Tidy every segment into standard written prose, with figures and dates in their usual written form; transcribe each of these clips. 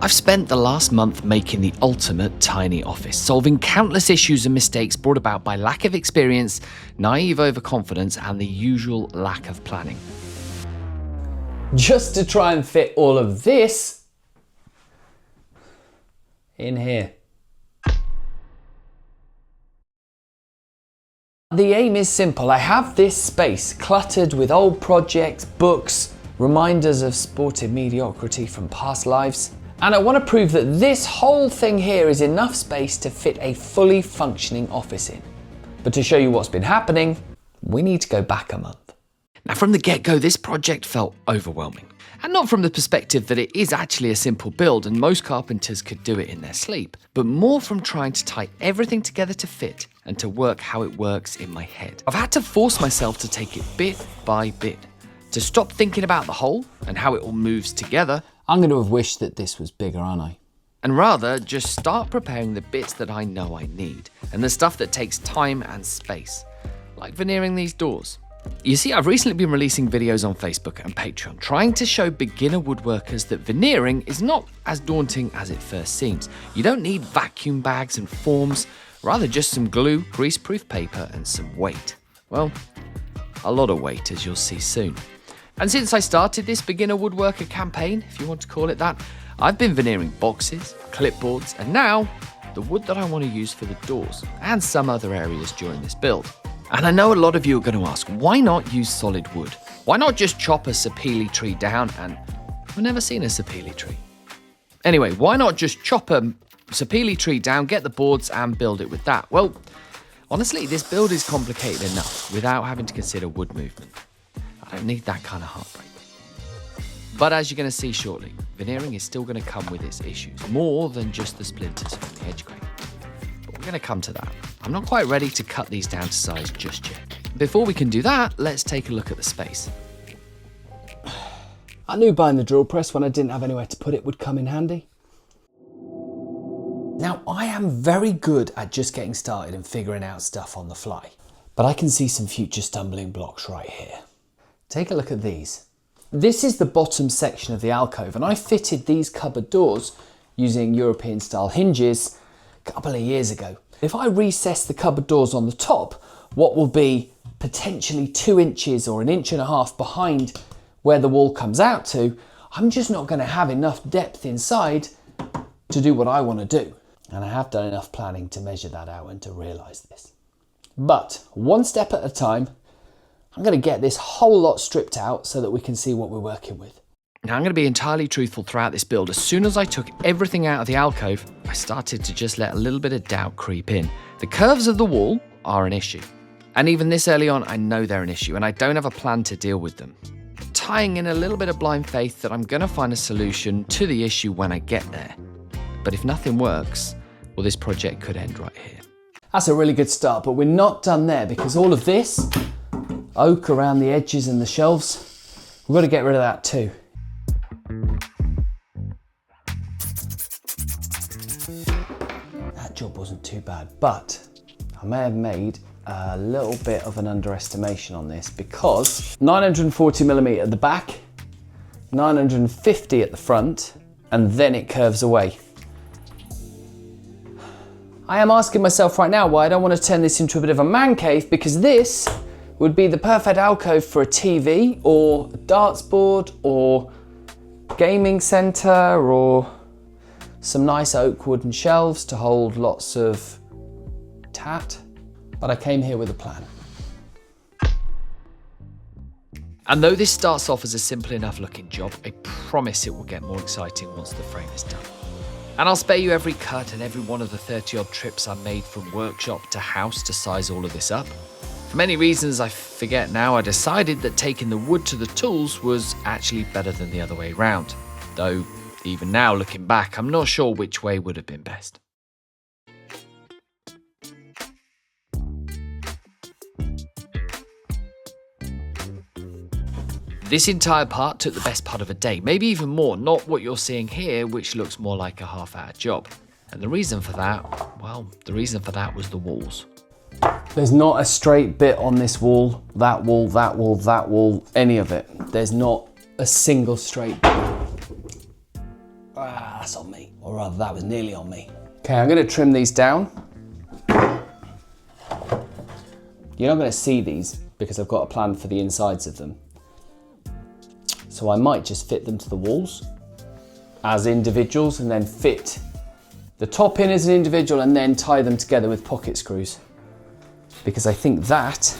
I've spent the last month making the ultimate tiny office, solving countless issues and mistakes brought about by lack of experience, naive overconfidence, and the usual lack of planning. Just to try and fit all of this in here. The aim is simple. I have this space cluttered with old projects, books, reminders of sportive mediocrity from past lives. And I want to prove that this whole thing here is enough space to fit a fully functioning office in. But to show you what's been happening, we need to go back a month. Now from the get-go, this project felt overwhelming. And not from the perspective that it is actually a simple build and most carpenters could do it in their sleep, but more from trying to tie everything together to fit and to work how it works in my head. I've had to force myself to take it bit by bit, to stop thinking about the whole and how it all moves together. I'm going to have wished that this was bigger, aren't I? And rather, just start preparing the bits that I know I need, and the stuff that takes time and space, like veneering these doors. You see, I've recently been releasing videos on Facebook and Patreon, trying to show beginner woodworkers that veneering is not as daunting as it first seems. You don't need vacuum bags and forms, rather just some glue, greaseproof paper, and some weight. Well, a lot of weight, as you'll see soon. And since I started this beginner woodworker campaign, if you want to call it that, I've been veneering boxes, clipboards, and now the wood that I want to use for the doors and some other areas during this build. And I know a lot of you are going to ask, why not use solid wood? Why not just chop a sapele tree down? And I've never seen a sapele tree. Anyway, why not just chop a sapele tree down, get the boards and build it with that? Well, honestly, this build is complicated enough without having to consider wood movement. I don't need that kind of heartbreak. But as you're going to see shortly, veneering is still going to come with its issues, more than just the splinters from the edge grain. But we're going to come to that. I'm not quite ready to cut these down to size just yet. Before we can do that, let's take a look at the space. I knew buying the drill press when I didn't have anywhere to put it would come in handy. Now, I am very good at just getting started and figuring out stuff on the fly, but I can see some future stumbling blocks right here. Take a look at these. This is the bottom section of the alcove, and I fitted these cupboard doors using European style hinges a couple of years ago. If I recess the cupboard doors on the top, what will be potentially 2 inches or 1.5 inches behind where the wall comes out to, I'm just not going to have enough depth inside to do what I want to do. And I have done enough planning to measure that out and to realise this. But one step at a time, I'm going to get this whole lot stripped out so that we can see what we're working with. Now, I'm going to be entirely truthful throughout this build. As soon as I took everything out of the alcove, I started to just let a little bit of doubt creep in. The curves of the wall are an issue. And even this early on, I know they're an issue and I don't have a plan to deal with them. Tying in a little bit of blind faith that I'm going to find a solution to the issue when I get there. But if nothing works, well, this project could end right here. That's a really good start, but we're not done there because all of this oak around the edges and the shelves, we've got to get rid of that too. That job wasn't too bad, but I may have made a little bit of an underestimation on this because 940mm at the back, 950 at the front, and then it curves away. I am asking myself right now why I don't want to turn this into a bit of a man cave, because this would be the perfect alcove for a TV or a darts board or gaming centre or some nice oak wooden shelves to hold lots of tat. But I came here with a plan. And though this starts off as a simple enough looking job, I promise it will get more exciting once the frame is done. And I'll spare you every cut and every one of the 30 odd trips I made from workshop to house to size all of this up. For many reasons I forget now, I decided that taking the wood to the tools was actually better than the other way around. Though, even now looking back, I'm not sure which way would have been best. This entire part took the best part of a day, maybe even more, not what you're seeing here, which looks more like a half-hour job. And the reason for that, well, the reason for that was the walls. There's not a straight bit on this wall, that wall, that wall, that wall, any of it. There's not a single straight bit. that's on me. Or rather, that was nearly on me. Okay, I'm gonna trim these down. You're not gonna see these because I've got a plan for the insides of them. So I might just fit them to the walls as individuals and then fit the top in as an individual and then tie them together with pocket screws. Because I think that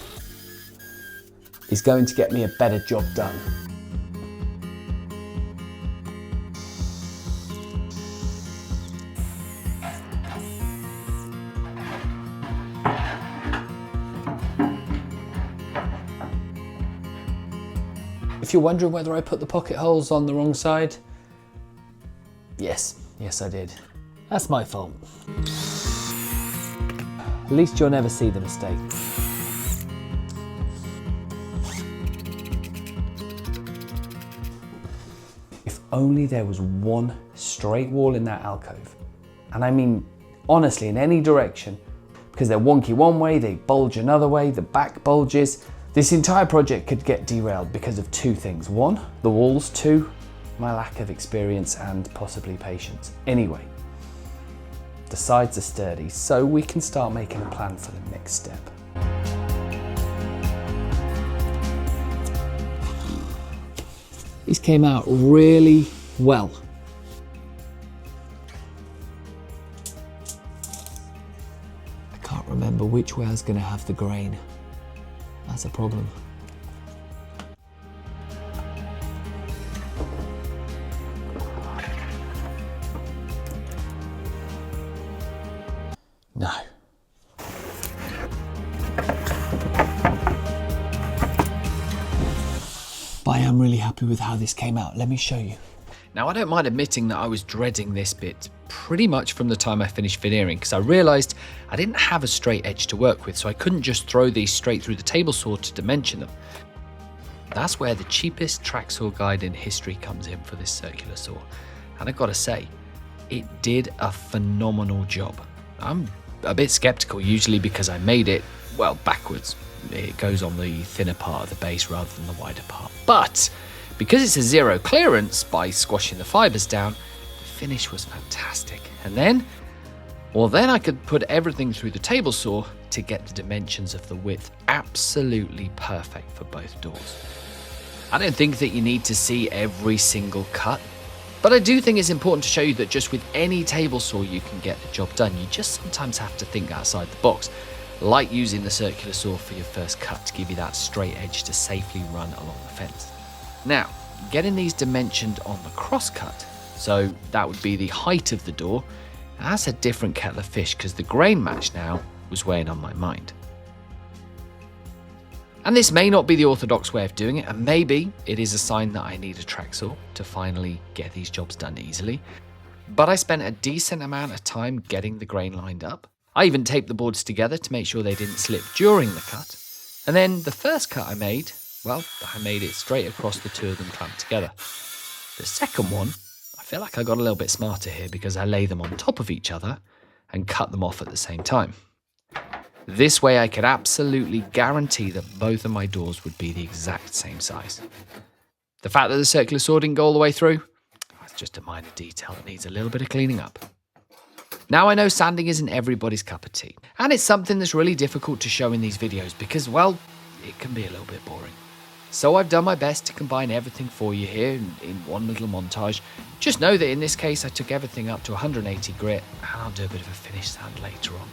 is going to get me a better job done. If you're wondering whether I put the pocket holes on the wrong side, yes I did. That's my fault. At least you'll never see the mistake. If only there was one straight wall in that alcove. And I mean, honestly, in any direction, because they're wonky one way, they bulge another way, the back bulges. This entire project could get derailed because of two things. One, the walls. Two, my lack of experience and possibly patience. Anyway, the sides are sturdy, so we can start making a plan for the next step. These came out really well. I can't remember which way I was going to have the grain. That's a problem. No. But I am really happy with how this came out. Let me show you. Now, I don't mind admitting that I was dreading this bit pretty much from the time I finished veneering, because I realised I didn't have a straight edge to work with, so I couldn't just throw these straight through the table saw to dimension them. That's where the cheapest track saw guide in history comes in for this circular saw. And I've got to say, it did a phenomenal job. I'm a bit skeptical usually because I made it, well, backwards. It goes on the thinner part of the base rather than the wider part. But because it's a zero clearance, by squashing the fibres down, the finish was fantastic. And then I could put everything through the table saw to get the dimensions of the width absolutely perfect for both doors. I don't think that you need to see every single cut, but I do think it's important to show you that just with any table saw you can get the job done. You just sometimes have to think outside the box, like using the circular saw for your first cut to give you that straight edge to safely run along the fence. Now, getting these dimensioned on the cross cut, so that would be the height of the door, that's a different kettle of fish because the grain match now was weighing on my mind. And this may not be the orthodox way of doing it, and maybe it is a sign that I need a track saw to finally get these jobs done easily. But I spent a decent amount of time getting the grain lined up. I even taped the boards together to make sure they didn't slip during the cut. And then the first cut I made, well, I made it straight across the two of them clamped together. The second one, I feel like I got a little bit smarter here because I lay them on top of each other and cut them off at the same time. This way I could absolutely guarantee that both of my doors would be the exact same size. The fact that the circular saw didn't go all the way through, that's just a minor detail that needs a little bit of cleaning up. Now I know sanding isn't everybody's cup of tea, and it's something that's really difficult to show in these videos because, well, it can be a little bit boring. So I've done my best to combine everything for you here in one little montage. Just know that in this case I took everything up to 180 grit, and I'll do a bit of a finish sand later on.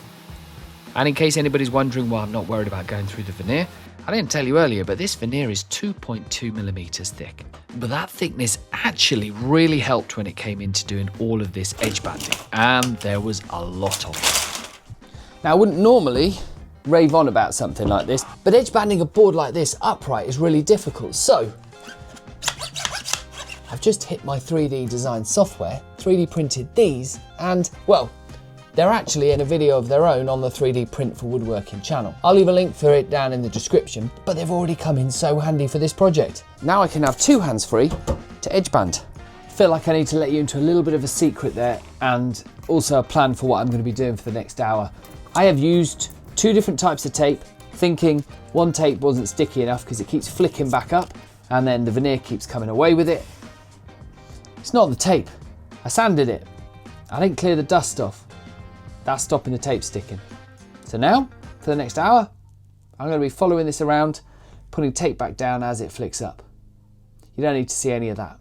And in case anybody's wondering why I'm not worried about going through the veneer, I didn't tell you earlier, but this veneer is 2.2 millimeters thick. But that thickness actually really helped when it came into doing all of this edge banding, and there was a lot of it. Now I wouldn't normally rave on about something like this, but edge banding a board like this upright is really difficult. So I've just hit my 3D design software, 3D printed these, and well, they're actually in a video of their own on the 3D Print for Woodworking channel. I'll leave a link for it down in the description, but they've already come in so handy for this project. Now I can have two hands free to edge band. I feel like I need to let you into a little bit of a secret there, and also a plan for what I'm going to be doing for the next hour. I have used two different types of tape, thinking one tape wasn't sticky enough because it keeps flicking back up and then the veneer keeps coming away with it. It's not the tape. I sanded it. I didn't clear the dust off. That's stopping the tape sticking. So now, for the next hour, I'm going to be following this around, putting tape back down as it flicks up. You don't need to see any of that.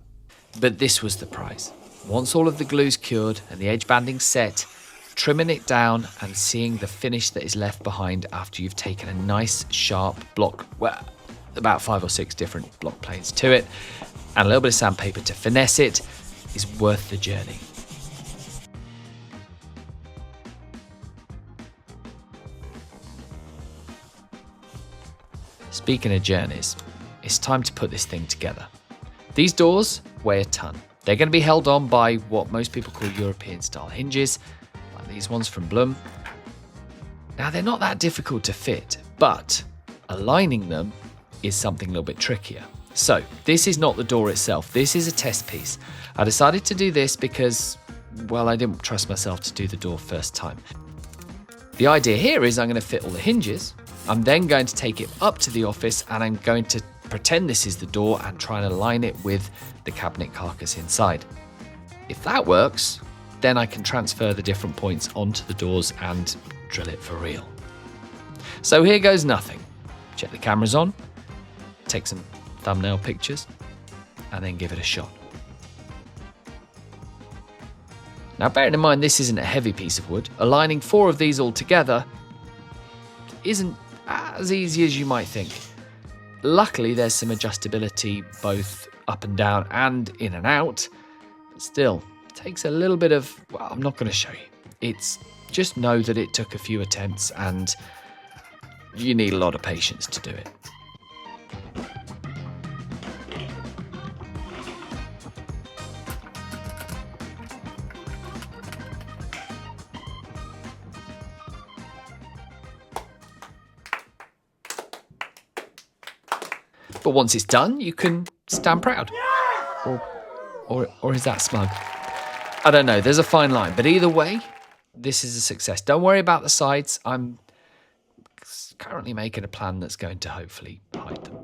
But this was the prize. Once all of the glue's cured and the edge banding set, trimming it down and seeing the finish that is left behind after you've taken a nice sharp block, well, about 5 or 6 different block planes to it, and a little bit of sandpaper to finesse it, is worth the journey. Speaking of journeys, it's time to put this thing together. These doors weigh a ton. They're going to be held on by what most people call European style hinges, like these ones from Blum. Now they're not that difficult to fit, but aligning them is something a little bit trickier. So this is not the door itself, this is a test piece. I decided to do this because, well, I didn't trust myself to do the door first time. The idea here is I'm going to fit all the hinges. I'm then going to take it up to the office and I'm going to pretend this is the door and try and align it with the cabinet carcass inside. If that works, then I can transfer the different points onto the doors and drill it for real. So here goes nothing. Check the cameras on, take some thumbnail pictures, and then give it a shot. Now bearing in mind this isn't a heavy piece of wood, aligning 4 of these all together isn't as easy as you might think. Luckily there's some adjustability both up and down and in and out, but still takes a little bit of, well, I'm not going to show you. It's just know that it took a few attempts and you need a lot of patience to do it. But once it's done, you can stand proud. Or is that smug? I don't know, there's a fine line. But either way, this is a success. Don't worry about the sides. I'm currently making a plan that's going to hopefully hide them.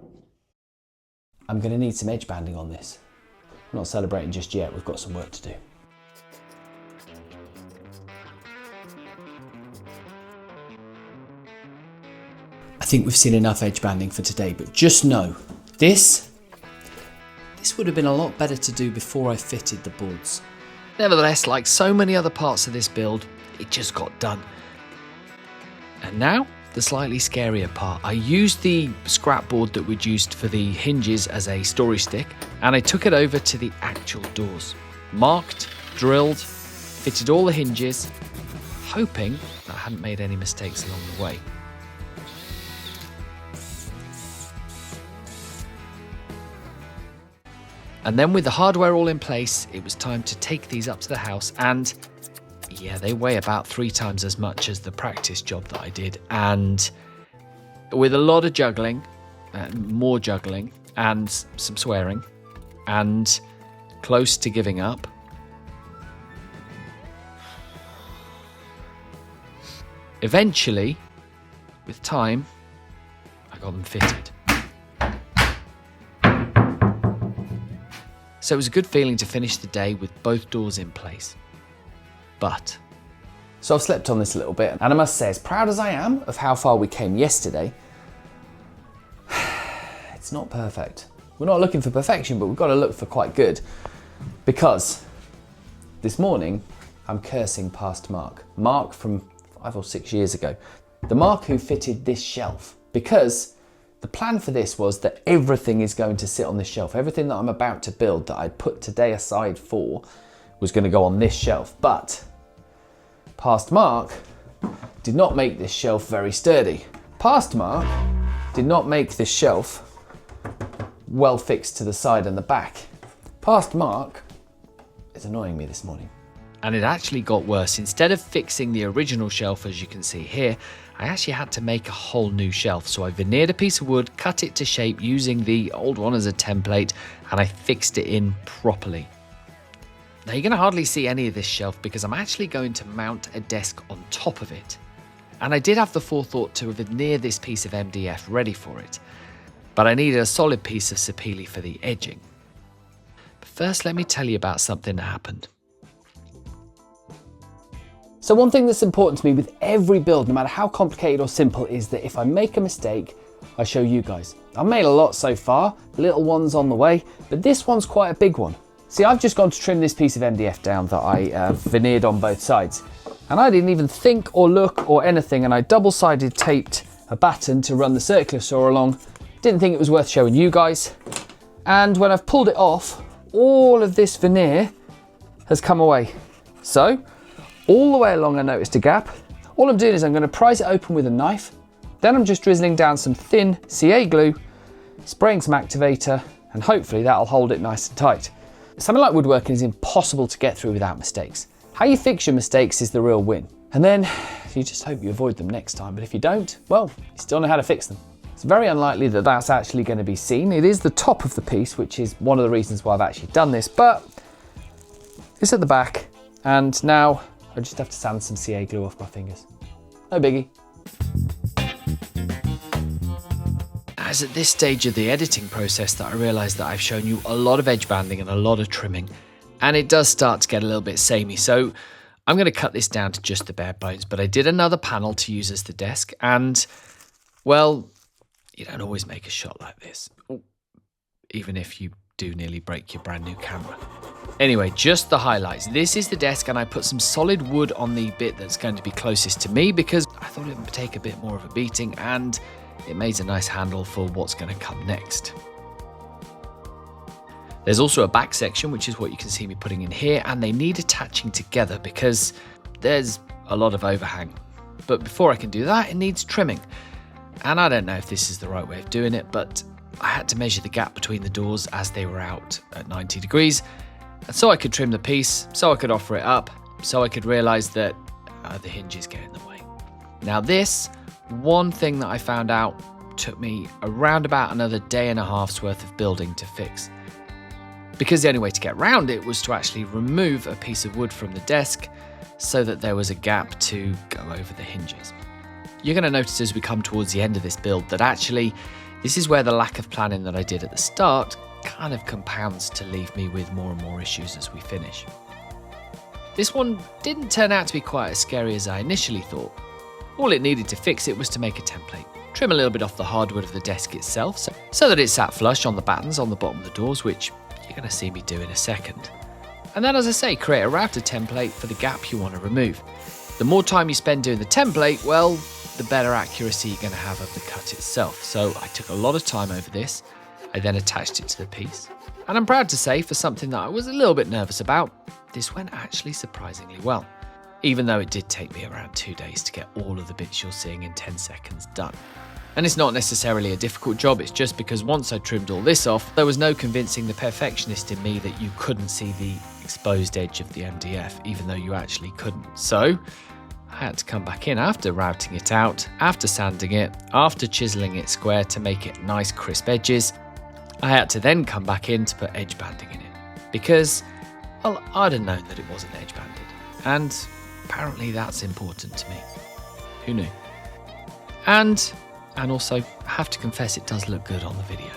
I'm going to need some edge banding on this. I'm not celebrating just yet, we've got some work to do. I think we've seen enough edge banding for today, but just know, this would have been a lot better to do before I fitted the boards. Nevertheless, like so many other parts of this build, it just got done. And now, the slightly scarier part. I used the scrap board that we'd used for the hinges as a storage stick, and I took it over to the actual doors. Marked, drilled, fitted all the hinges, hoping that I hadn't made any mistakes along the way. And then with the hardware all in place, it was time to take these up to the house, and yeah, they weigh about 3 times as much as the practice job that I did. And with a lot of juggling, more juggling, and some swearing, and close to giving up, eventually, with time, I got them fitted. So it was a good feeling to finish the day with both doors in place. But so I've slept on this a little bit, and I must say, as proud as I am of how far we came yesterday, it's not perfect. We're not looking for perfection, but we've got to look for quite good, because this morning I'm cursing past Mark from 5 or 6 years ago, the Mark who fitted this shelf, because the plan for this was that everything is going to sit on this shelf. Everything that I'm about to build that I'd put today aside for was going to go on this shelf. But past Mark did not make this shelf very sturdy. Past Mark did not make this shelf well fixed to the side and the back. Past Mark is annoying me this morning. And it actually got worse. Instead of fixing the original shelf, as you can see here, I actually had to make a whole new shelf. So I veneered a piece of wood, cut it to shape using the old one as a template, and I fixed it in properly. Now you're going to hardly see any of this shelf because I'm actually going to mount a desk on top of it. And I did have the forethought to veneer this piece of MDF ready for it, but I needed a solid piece of sapele for the edging. But first, let me tell you about something that happened. So one thing that's important to me with every build, no matter how complicated or simple, is that if I make a mistake, I show you guys. I've made a lot so far, little ones on the way, but this one's quite a big one. See, I've just gone to trim this piece of MDF down that I veneered on both sides. And I didn't even think or look or anything, and I double-sided taped a batten to run the circular saw along. Didn't think it was worth showing you guys. And when I've pulled it off, all of this veneer has come away. So, all the way along I noticed a gap. All I'm doing is I'm going to prise it open with a knife. Then I'm just drizzling down some thin CA glue, spraying some activator, and hopefully that'll hold it nice and tight. Something like woodworking is impossible to get through without mistakes. How you fix your mistakes is the real win. And then you just hope you avoid them next time. But if you don't, well, you still know how to fix them. It's very unlikely that that's actually going to be seen. It is the top of the piece, which is one of the reasons why I've actually done this, but it's at the back. And now I just have to sand some CA glue off my fingers. No biggie. It's at this stage of the editing process that I realise that I've shown you a lot of edge banding and a lot of trimming, and it does start to get a little bit samey. So I'm going to cut this down to just the bare bones, but I did another panel to use as the desk, and well, you don't always make a shot like this, even if you do nearly break your brand new camera. Anyway, just the highlights. This is the desk, and I put some solid wood on the bit that's going to be closest to me because I thought it would take a bit more of a beating, and it made a nice handle for what's going to come next. There's also a back section, which is what you can see me putting in here, and they need attaching together because there's a lot of overhang. But before I can do that, it needs trimming. And I don't know if this is the right way of doing it, but I had to measure the gap between the doors as they were out at 90 degrees. And so I could trim the piece, so I could offer it up, so I could realise that the hinges get in the way. Now this, one thing that I found out took me around about another day and a half's worth of building to fix. Because the only way to get around it was to actually remove a piece of wood from the desk so that there was a gap to go over the hinges. You're going to notice as we come towards the end of this build that actually this is where the lack of planning that I did at the start kind of compounds to leave me with more and more issues as we finish. This one didn't turn out to be quite as scary as I initially thought. All it needed to fix it was to make a template. Trim a little bit off the hardwood of the desk itself so that it sat flush on the battens on the bottom of the doors, which you're going to see me do in a second. And then, as I say, create a router template for the gap you want to remove. The more time you spend doing the template, well, the better accuracy you're going to have of the cut itself. So I took a lot of time over this. I then attached it to the piece. And I'm proud to say, for something that I was a little bit nervous about, this went actually surprisingly well. Even though it did take me around 2 days to get all of the bits you're seeing in 10 seconds done. And it's not necessarily a difficult job, it's just because once I trimmed all this off, there was no convincing the perfectionist in me that you couldn't see the exposed edge of the MDF, even though you actually couldn't. So I had to come back in after routing it out, after sanding it, after chiseling it square to make it nice crisp edges. I had to then come back in to put edge banding in it because, well, I'd have known that it wasn't edge banded. And apparently that's important to me. Who knew? And also, I have to confess it does look good on the video.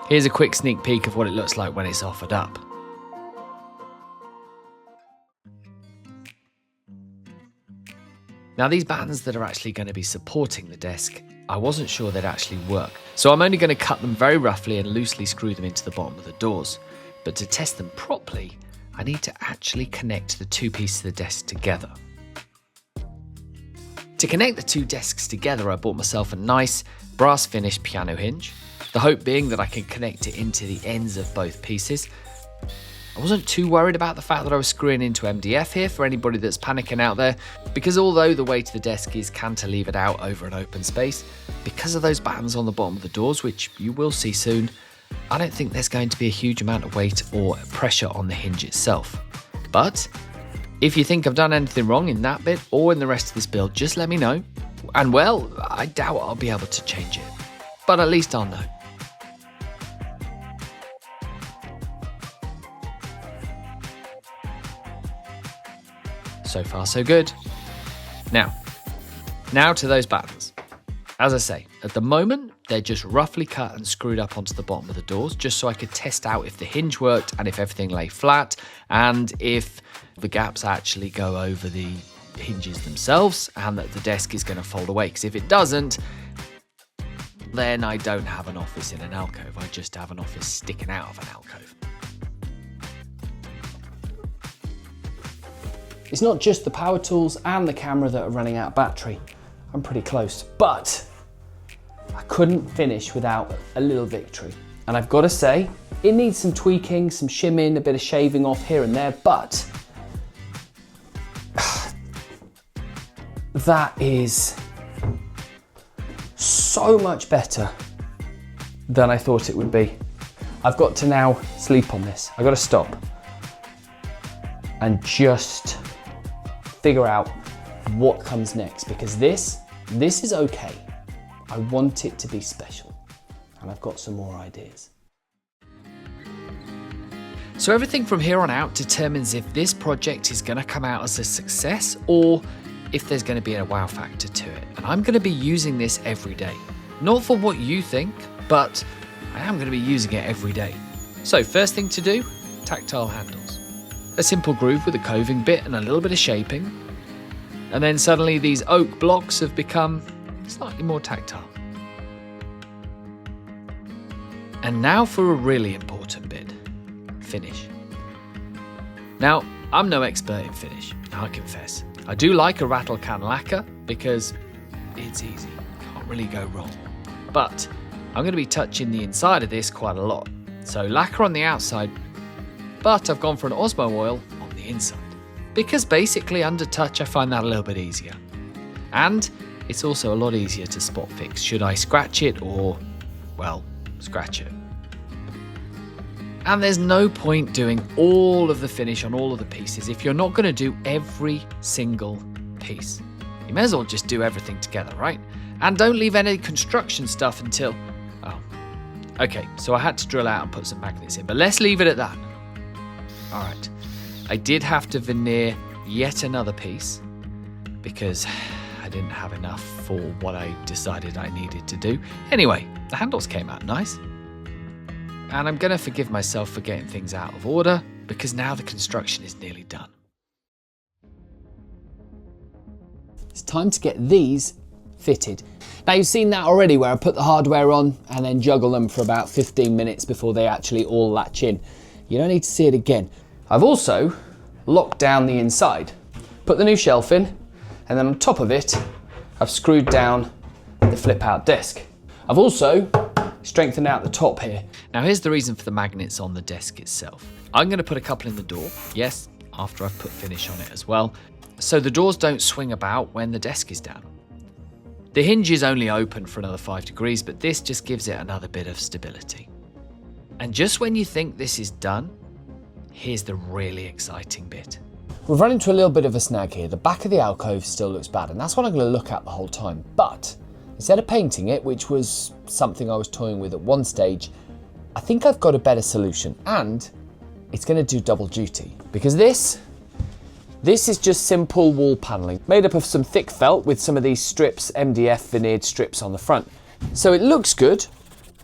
Here's a quick sneak peek of what it looks like when it's offered up. Now these battens that are actually going to be supporting the desk, I wasn't sure they'd actually work. So I'm only going to cut them very roughly and loosely screw them into the bottom of the doors. But to test them properly, I need to actually connect the two pieces of the desk together. To connect the two desks together, I bought myself a nice brass finished piano hinge. The hope being that I can connect it into the ends of both pieces. I wasn't too worried about the fact that I was screwing into MDF here for anybody that's panicking out there, because although the weight of the desk is cantilevered out over an open space, because of those battens on the bottom of the doors, which you will see soon, I don't think there's going to be a huge amount of weight or pressure on the hinge itself. But if you think I've done anything wrong in that bit or in the rest of this build, just let me know. And well, I doubt I'll be able to change it, but at least I'll know. So far, so good. Now to those buttons. As I say, at the moment, they're just roughly cut and screwed up onto the bottom of the doors, just so I could test out if the hinge worked and if everything lay flat and if the gaps actually go over the hinges themselves and that the desk is going to fold away. Because if it doesn't, then I don't have an office in an alcove. I just have an office sticking out of an alcove. It's not just the power tools and the camera that are running out of battery. I'm pretty close, but I couldn't finish without a little victory. And I've got to say, it needs some tweaking, some shimming, a bit of shaving off here and there, but that is so much better than I thought it would be. I've got to now sleep on this. I've got to stop and just figure out what comes next, because this is okay. I want it to be special, and I've got some more ideas. So everything from here on out determines if this project is going to come out as a success or if there's going to be a wow factor to it. And I'm going to be using this every day. Not for what you think, but I am going to be using it every day. So first thing to do, tactile handles. A simple groove with a coving bit and a little bit of shaping. And then suddenly these oak blocks have become slightly more tactile. And now for a really important bit, finish. Now, I'm no expert in finish, I confess. I do like a rattle can lacquer because it's easy, can't really go wrong. But I'm going to be touching the inside of this quite a lot. So lacquer on the outside, but I've gone for an Osmo oil on the inside. Because basically under touch I find that a little bit easier. And it's also a lot easier to spot fix. Should I scratch it or, well, scratch it? And there's no point doing all of the finish on all of the pieces if you're not going to do every single piece. You may as well just do everything together, right? And don't leave any construction stuff until... Oh, okay, so I had to drill out and put some magnets in, but let's leave it at that. All right, I did have to veneer yet another piece because I didn't have enough for what I decided I needed to do. Anyway, the handles came out nice. And I'm going to forgive myself for getting things out of order because now the construction is nearly done. It's time to get these fitted. Now you've seen that already where I put the hardware on and then juggle them for about 15 minutes before they actually all latch in. You don't need to see it again. I've also locked down the inside, put the new shelf in, and then on top of it, I've screwed down the flip out desk. I've also strengthened out the top here. Now here's the reason for the magnets on the desk itself. I'm going to put a couple in the door, yes, after I've put finish on it as well, so the doors don't swing about when the desk is down. The hinge is only open for another 5 degrees, but this just gives it another bit of stability. And just when you think this is done, here's the really exciting bit. We've run into a little bit of a snag here. The back of the alcove still looks bad, and that's what I'm going to look at the whole time. But instead of painting it, which was something I was toying with at one stage, I think I've got a better solution, and it's going to do double duty. Because this is just simple wall paneling, made up of some thick felt with some of these strips, MDF veneered strips on the front. So it looks good.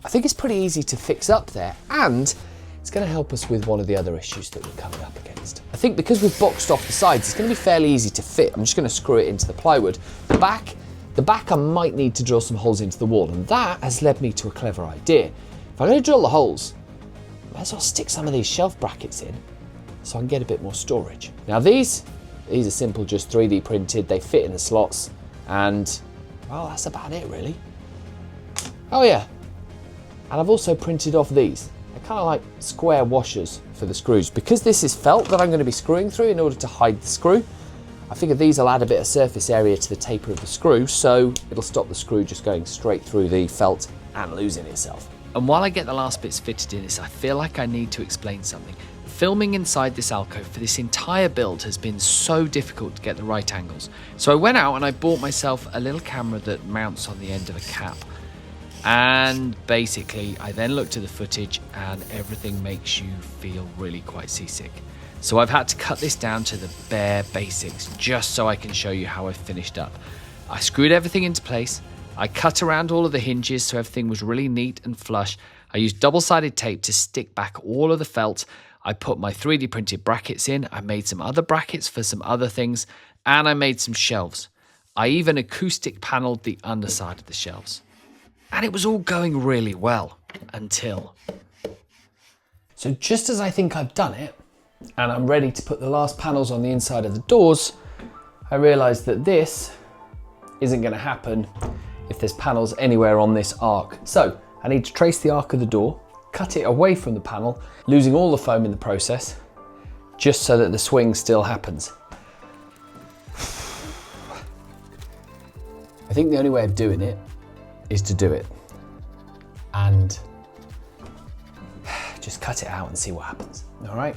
I think it's pretty easy to fix up there, and it's going to help us with one of the other issues that we're coming up against. I think because we've boxed off the sides, it's going to be fairly easy to fit. I'm just going to screw it into the plywood. The back I might need to drill some holes into the wall, and that has led me to a clever idea. If I'm going to drill the holes, I might as well stick some of these shelf brackets in so I can get a bit more storage. Now these are simple, just 3D printed, they fit in the slots, and well, that's about it really. Oh yeah, and I've also printed off these. They're kind of like square washers for the screws. Because this is felt that I'm going to be screwing through in order to hide the screw, I figured these will add a bit of surface area to the taper of the screw, so it'll stop the screw just going straight through the felt and losing itself. And while I get the last bits fitted in this, I feel like I need to explain something. Filming inside this alcove for this entire build has been so difficult to get the right angles. So I went out and I bought myself a little camera that mounts on the end of a cap. And basically, I then looked at the footage and everything makes you feel really quite seasick. So I've had to cut this down to the bare basics just so I can show you how I finished up. I screwed everything into place. I cut around all of the hinges so everything was really neat and flush. I used double-sided tape to stick back all of the felt. I put my 3D printed brackets in. I made some other brackets for some other things, and I made some shelves. I even acoustic paneled the underside of the shelves. And it was all going really well until... So just as I think I've done it, and I'm ready to put the last panels on the inside of the doors, I realized that this isn't going to happen if there's panels anywhere on this arc. So I need to trace the arc of the door, cut it away from the panel, losing all the foam in the process, just so that the swing still happens. I think the only way of doing it is to do it and just cut it out and see what happens, all right?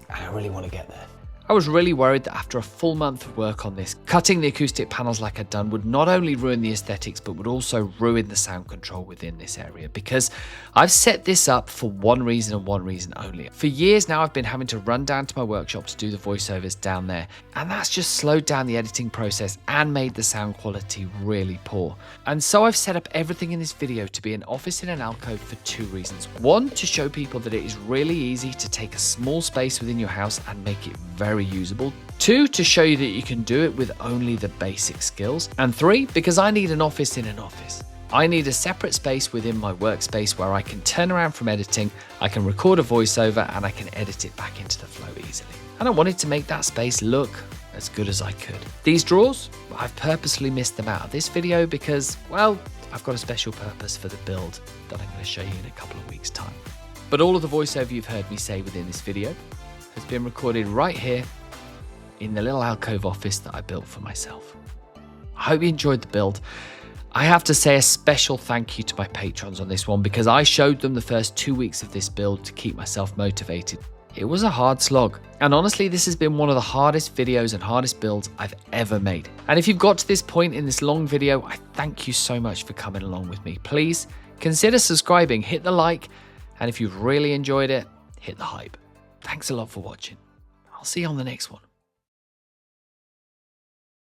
And I really want to get there. I was really worried that after a full month of work on this, cutting the acoustic panels like I'd done would not only ruin the aesthetics, but would also ruin the sound control within this area, because I've set this up for one reason and one reason only. For years now, I've been having to run down to my workshop to do the voiceovers down there, and that's just slowed down the editing process and made the sound quality really poor. And so I've set up everything in this video to be an office in an alcove for two reasons. One, to show people that it is really easy to take a small space within your house and make it very usable. Two, to show you that you can do it with only the basic skills. And three, because I need an office in an office. I need a separate space within my workspace where I can turn around from editing, I can record a voiceover, and I can edit it back into the flow easily. And I wanted to make that space look as good as I could. These drawers, I've purposely missed them out of this video because, well, I've got a special purpose for the build that I'm going to show you in a couple of weeks' time. But all of the voiceover you've heard me say within this video has been recorded right here in the little alcove office that I built for myself. I hope you enjoyed the build. I have to say a special thank you to my patrons on this one because I showed them the first 2 weeks of this build to keep myself motivated. It was a hard slog, and honestly this has been one of the hardest videos and hardest builds I've ever made. And if you've got to this point in this long video, I thank you so much for coming along with me. Please consider subscribing, hit the like, and if you've really enjoyed it, hit the hype. Thanks a lot for watching. I'll see you on the next one.